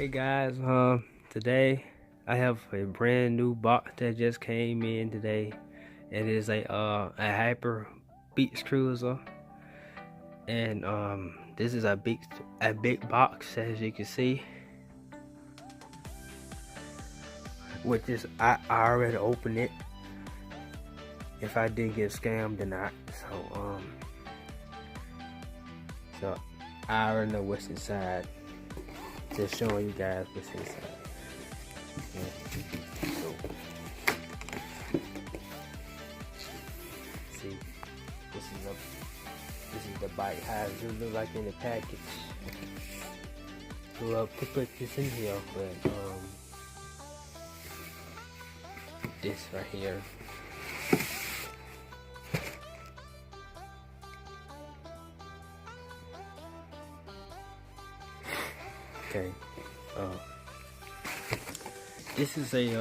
Hey guys, today I have a brand new box that just came in today. It is a hyper beach cruiser, and this is a big box, as you can see. Which is I already opened it. If I did get scammed or not, so I already know what's inside. Just showing you guys what's inside. So, see, this is the bite. How it look like in the package. So put this in here, but this right here. Okay. This is the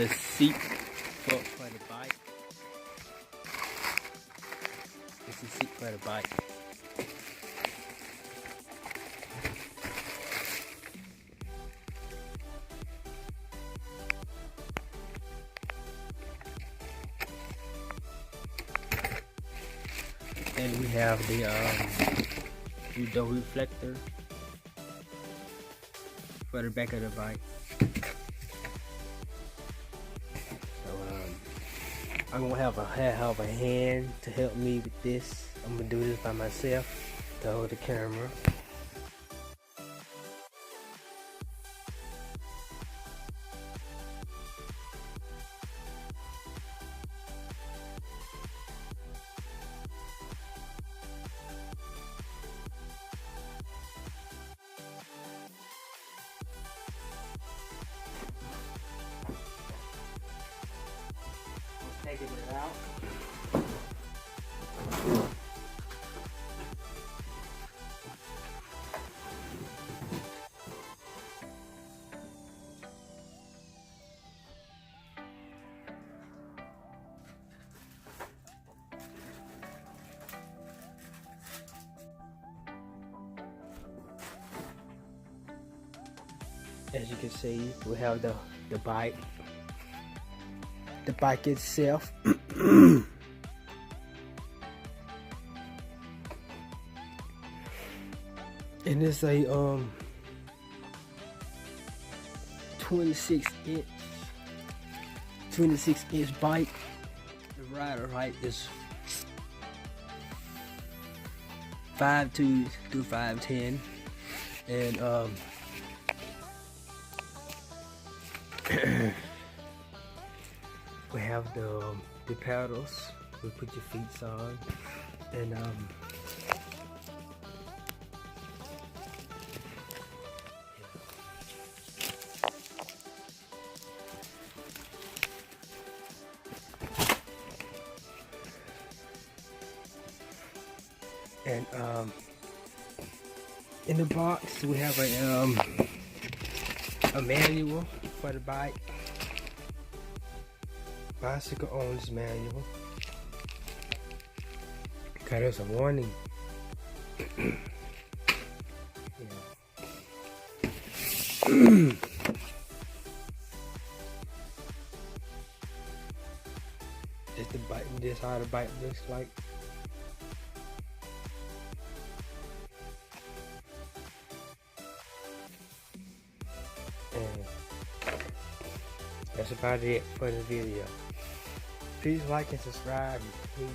seat for the bike. This is the seat for the bike. And we have the window reflector for the back of the bike. So I'm gonna have a hand to help me with this. I'm gonna do this by myself to hold the camera. Taking it out. As you can see, we have the bike. The bike itself. And it's a 26 inch bike. The rider height is 5'2" to 5'10", and we have the pedals. We put your feet on, and in the box we have a manual for the bike. Bicycle owner's manual. Okay, there's a warning. It's the bike. This how the bike looks like. And that's about it for the video. Please like and subscribe. Please.